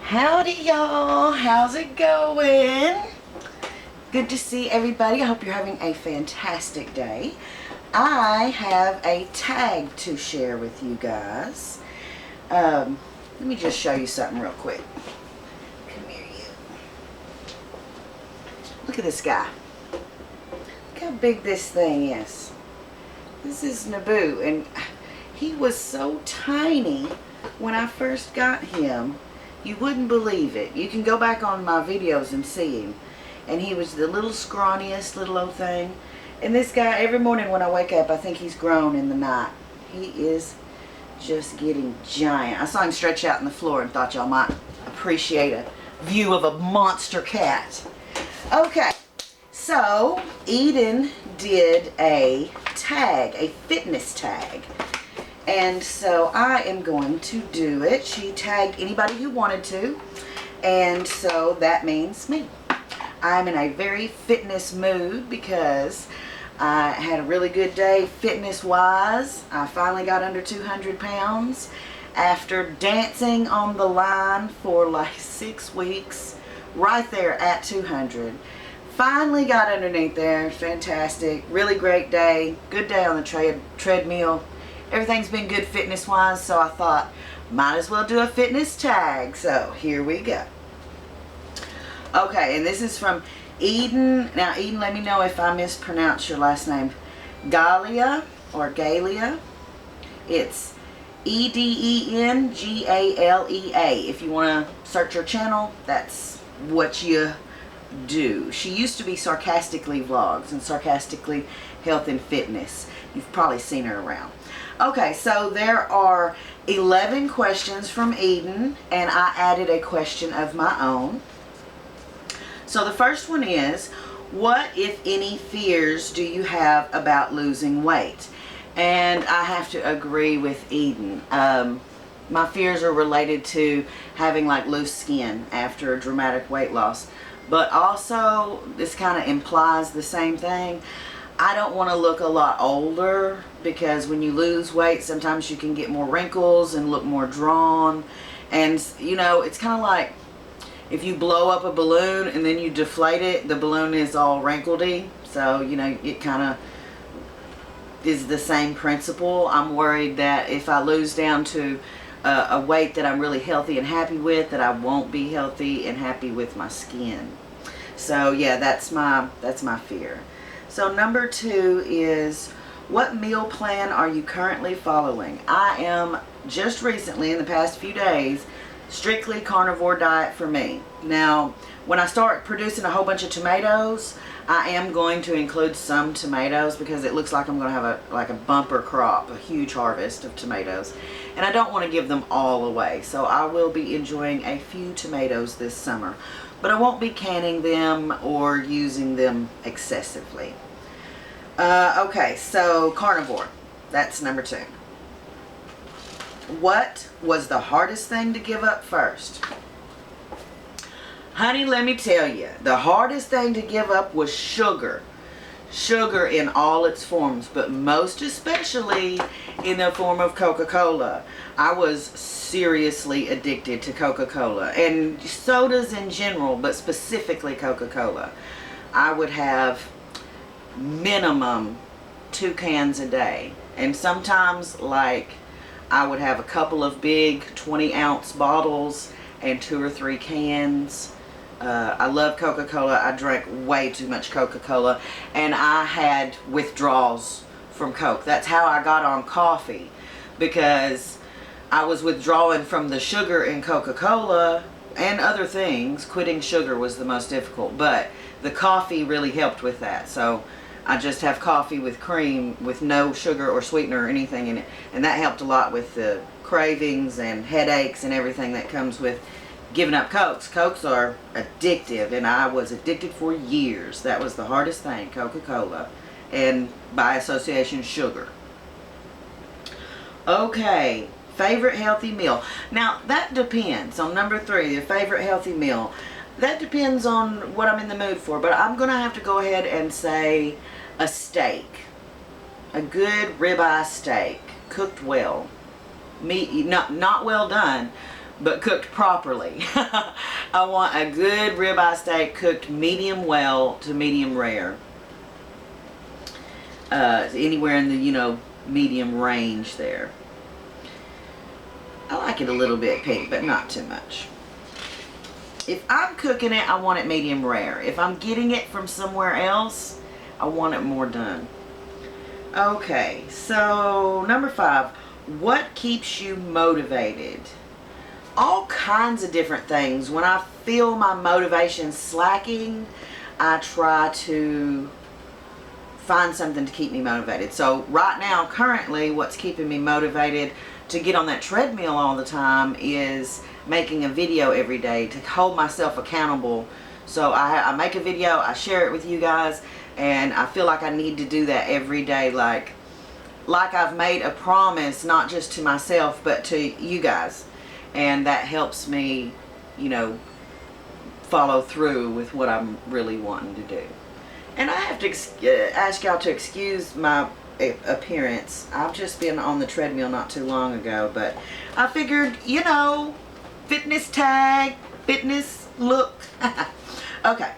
Howdy y'all, how's it going? Good to see everybody. I hope you're having a fantastic day. I have a tag to share with you guys. Let me just show you something real quick. Come here, you. Look at this guy. Look how big this thing is. This is Naboo, and he was so tiny when I first got him. You wouldn't believe it. You can go back on my videos and see him. And he was the little scrawniest little old thing. And this guy, every morning when I wake up, I think he's grown in the night. He is just getting giant. I saw him stretch out on the floor and thought y'all might appreciate a view of a monster cat. Okay, so Eden did a tag, a fitness tag. And so I am going to do it. She tagged anybody who wanted to. And so that means me. I'm in a very fitness mood because I had a really good day fitness-wise. I finally got under 200 pounds after dancing on the line for like 6 weeks, right there at 200. Finally got underneath there. Fantastic. Really great day. Good day on the treadmill. Everything's been good fitness-wise, so I thought, might as well do a fitness tag. So, here we go. Okay, and this is from Eden. Now, Eden, let me know if I mispronounce your last name. Galea, or Galea. It's Edengalea. If you want to search her channel, that's what you do. She used to be Sarcastically Vlogs and Sarcastically Health and Fitness. You've probably seen her around. Okay, so there are 11 questions from Eden, and I added a question of my own. So the first one is, what, if any, fears do you have about losing weight? And I have to agree with Eden. My fears are related to having like loose skin after a dramatic weight loss. But also, this kind of implies the same thing. I don't want to look a lot older, because when you lose weight, sometimes you can get more wrinkles and look more drawn. And, you know, it's kind of like if you blow up a balloon and then you deflate it, the balloon is all wrinkledy. So, you know, it kind of is the same principle. I'm worried that if I lose down to a weight that I'm really healthy and happy with, that I won't be healthy and happy with my skin. So, yeah, that's my fear. So number 2 is, what meal plan are you currently following? I am just recently, in the past few days, strictly carnivore diet for me. Now, when I start producing a whole bunch of tomatoes, I am going to include some tomatoes, because it looks like I'm going to have a bumper crop, a huge harvest of tomatoes. And I don't want to give them all away. So I will be enjoying a few tomatoes this summer. But I won't be canning them or using them excessively. Okay, so carnivore. That's number 2. What was the hardest thing to give up first? Honey, let me tell you, the hardest thing to give up was sugar. Sugar in all its forms, but most especially in the form of Coca-Cola. I was seriously addicted to Coca-Cola, and sodas in general, but specifically Coca-Cola. I would have minimum 2 cans a day, and sometimes like I would have a couple of big 20-ounce bottles and 2 or 3 cans. I love Coca-Cola. I drank way too much Coca-Cola, and I had withdrawals from Coke. That's how I got on coffee, because I was withdrawing from the sugar in Coca-Cola and other things. Quitting sugar was the most difficult, but the coffee really helped with that. So I just have coffee with cream with no sugar or sweetener or anything in it, and that helped a lot with the cravings and headaches and everything that comes with giving up Cokes. Cokes are addictive, and I was addicted for years. That was the hardest thing, Coca-Cola, and by association, sugar. Okay, favorite healthy meal. Now, that depends on number 3, your favorite healthy meal. That depends on what I'm in the mood for, but I'm going to have to go ahead and say a steak. A good ribeye steak, cooked well. Meat, not well done, but cooked properly. I want a good ribeye steak cooked medium well to medium rare. Anywhere in the, medium range there. I like it a little bit pink, but not too much. If I'm cooking it, I want it medium rare. If I'm getting it from somewhere else, I want it more done. Okay, so number 5, what keeps you motivated? All kinds of different things. When I feel my motivation slacking, I try to find something to keep me motivated. So right now, currently, what's keeping me motivated to get on that treadmill all the time is making a video every day to hold myself accountable. So I make a video, I share it with you guys, and I feel like I need to do that every day, like I've made a promise, not just to myself but to you guys, and that helps me, follow through with what I'm really wanting to do. And I have to ask y'all to excuse my appearance. I've just been on the treadmill not too long ago, but I figured, fitness tag, fitness look. Okay,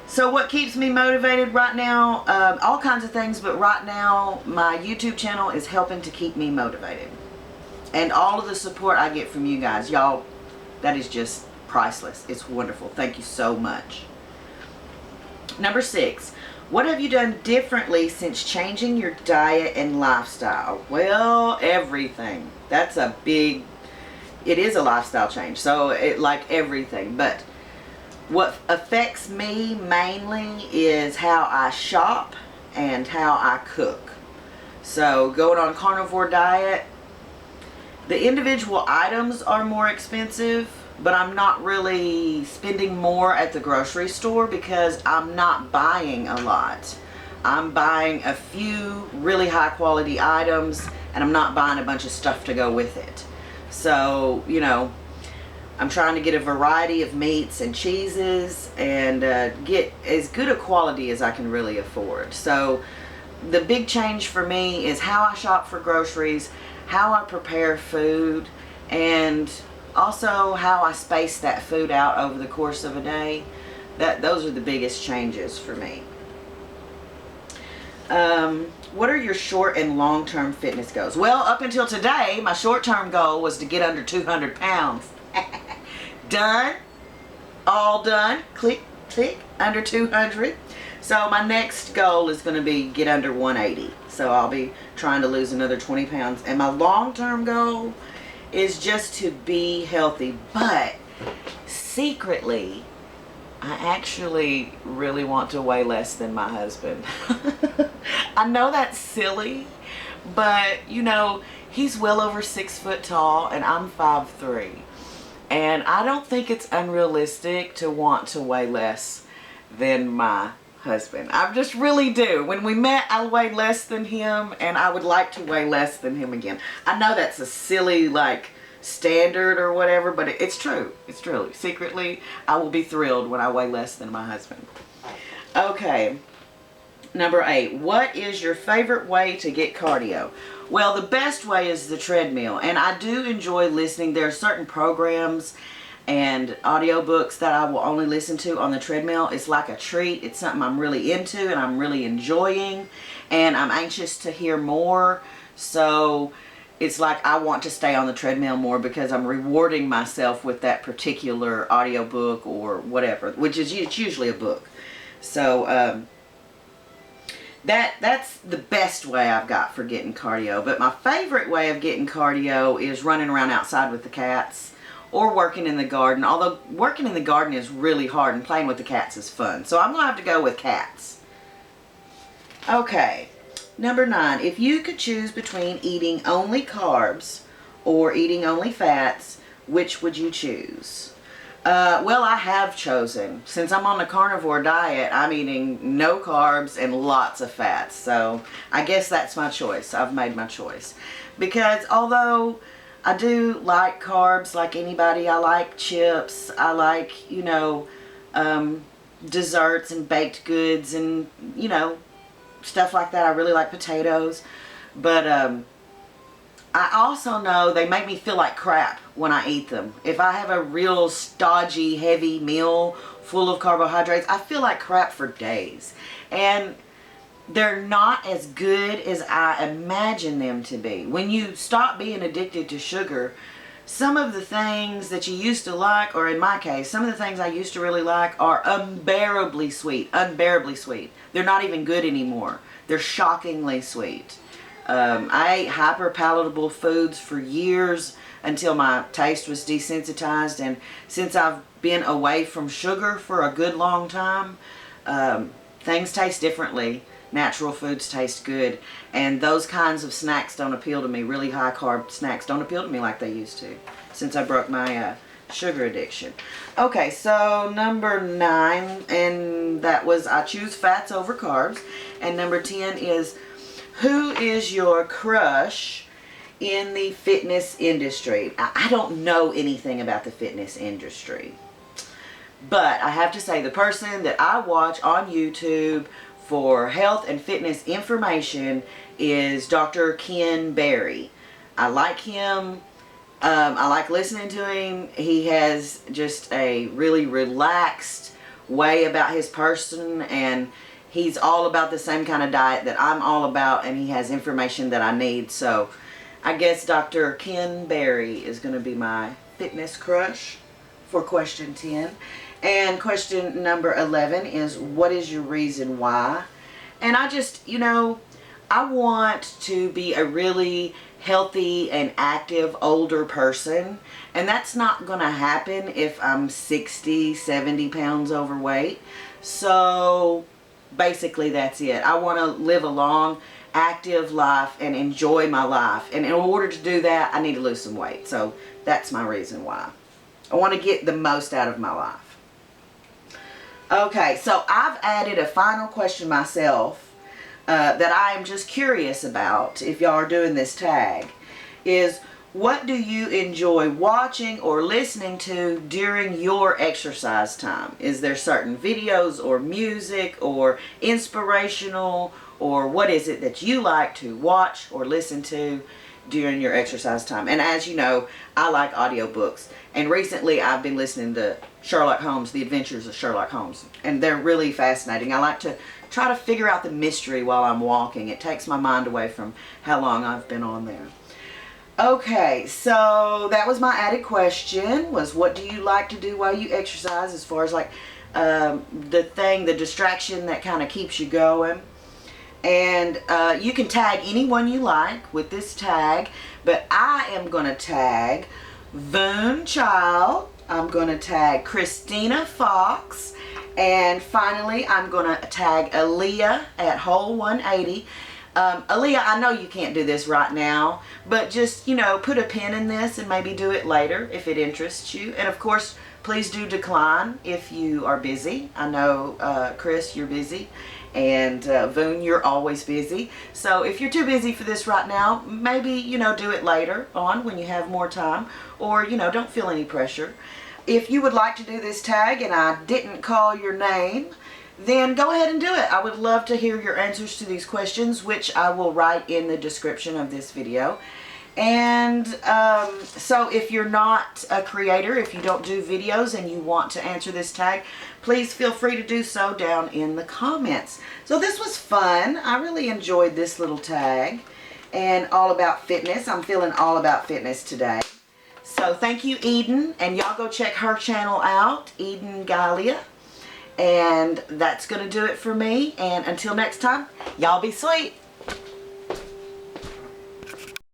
so what keeps me motivated right now? All kinds of things, but right now my YouTube channel is helping to keep me motivated, and all of the support I get from you guys, y'all, that is just priceless. It's wonderful. Thank you so much. Number 6, what have you done differently since changing your diet and lifestyle? Well, everything. That's a big, it is a lifestyle change. So like everything. But what affects me mainly is how I shop and how I cook. So going on a carnivore diet, the individual items are more expensive, but I'm not really spending more at the grocery store because I'm not buying a lot. I'm buying a few really high quality items, and I'm not buying a bunch of stuff to go with it. So, I'm trying to get a variety of meats and cheeses and get as good a quality as I can really afford. So the big change for me is how I shop for groceries, how I prepare food, and also how I space that food out over the course of a day. Those are the biggest changes for me. What are your short and long-term fitness goals? Well, up until today, my short-term goal was to get under 200 pounds. Done. All done. Click, click, under 200. So my next goal is going to be get under 180. So I'll be trying to lose another 20 pounds. And my long-term goal is just to be healthy. But secretly, I actually really want to weigh less than my husband. I know that's silly, but he's well over 6 foot tall and I'm 5'3". And I don't think it's unrealistic to want to weigh less than my husband. I just really do. When we met, I weighed less than him, and I would like to weigh less than him again. I know that's a silly, standard or whatever, but it's true. It's true. Secretly, I will be thrilled when I weigh less than my husband. Okay. Number 8, what is your favorite way to get cardio? Well, the best way is the treadmill, and I do enjoy listening. There are certain programs and audiobooks that I will only listen to on the treadmill. It's like a treat. It's something I'm really into and I'm really enjoying, and I'm anxious to hear more. So it's like I want to stay on the treadmill more because I'm rewarding myself with that particular audiobook or whatever, which is it's usually a book. So that's the best way I've got for getting cardio. But my favorite way of getting cardio is running around outside with the cats or working in the garden. Although working in the garden is really hard and playing with the cats is fun. So I'm going to have to go with cats. Okay. Number 9, if you could choose between eating only carbs or eating only fats, which would you choose? Well, I have chosen. Since I'm on the carnivore diet, I'm eating no carbs and lots of fats. So I guess that's my choice. I've made my choice. Because although I do like carbs like anybody, I like chips, I like, desserts and baked goods and, stuff like that. I really like potatoes. But I also know they make me feel like crap when I eat them. If I have a real stodgy, heavy meal full of carbohydrates, I feel like crap for days. And they're not as good as I imagine them to be. When you stop being addicted to sugar, some of the things that you used to like, or in my case, some of the things I used to really like are unbearably sweet. Unbearably sweet. They're not even good anymore. They're shockingly sweet. I ate hyper palatable foods for years until my taste was desensitized, and since I've been away from sugar for a good long time, things taste differently. Natural foods taste good, and those kinds of snacks don't appeal to me. Really high carb snacks don't appeal to me like they used to since I broke my sugar addiction. Okay, so number 9, and that was I choose fats over carbs. And number 10 is, who is your crush in the fitness industry? I don't know anything about the fitness industry, but I have to say the person that I watch on YouTube for health and fitness information is Dr. Ken Berry. I like him. I like listening to him. He has just a really relaxed way about his person, and he's all about the same kind of diet that I'm all about, and he has information that I need. So I guess Dr. Ken Berry is going to be my fitness crush for question 10. And question number 11 is, what is your reason why? And I just, I want to be a really healthy and active older person. And that's not going to happen if I'm 60, 70 pounds overweight. So basically that's it. I want to live a long, active life and enjoy my life. And in order to do that, I need to lose some weight. So that's my reason why. I want to get the most out of my life. Okay, so I've added a final question myself that I am just curious about, if y'all are doing this tag, is what do you enjoy watching or listening to during your exercise time? Is there certain videos or music or inspirational, or what is it that you like to watch or listen to during your exercise time? And as you know, I like audiobooks, and recently I've been listening to Sherlock Holmes, The Adventures of Sherlock Holmes, and they're really fascinating. I like to try to figure out the mystery while I'm walking. It takes my mind away from how long I've been on there. Okay, so that was my added question, was what do you like to do while you exercise, as far as like the distraction that kind of keeps you going. And you can tag anyone you like with this tag, but I am going to tag Voon Child, I'm going to tag Christina Fox, and finally I'm going to tag Aaliyah at Whole 180. Aaliyah, I know you can't do this right now, but just, put a pin in this and maybe do it later if it interests you. And of course, please do decline if you are busy. I know, Chris, you're busy. And Voon, you're always busy. So if you're too busy for this right now, maybe, do it later on when you have more time. Or, don't feel any pressure. If you would like to do this tag and I didn't call your name, then go ahead and do it. I would love to hear your answers to these questions, which I will write in the description of this video. And so if you're not a creator, if you don't do videos and you want to answer this tag, please feel free to do so down in the comments. So this was fun. I really enjoyed this little tag and all about fitness. I'm feeling all about fitness today. So thank you, Eden, and y'all go check her channel out, Eden Galea. And that's going to do it for me. And until next time, y'all be sweet.